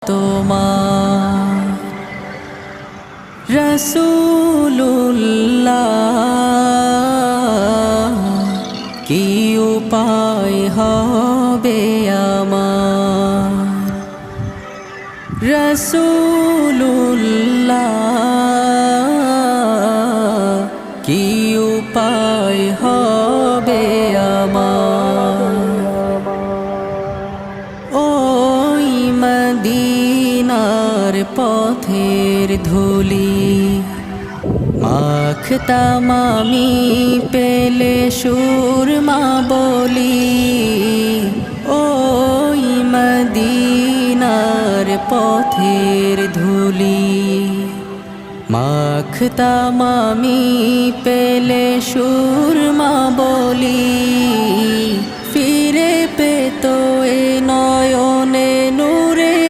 তোমার রাসূলুল্লাহ কি উপায় হবে আমার রাসূলুল্লাহ কি উপায় হবে আমার ওই মদিনার পথের ধুলি মাখতাম আমি পেলে সুরমা বলি ওই মদিনার পথের ধুলি মাখতাম আমি পেলে সুরমা বলি ফিরে পেত এ নয়নে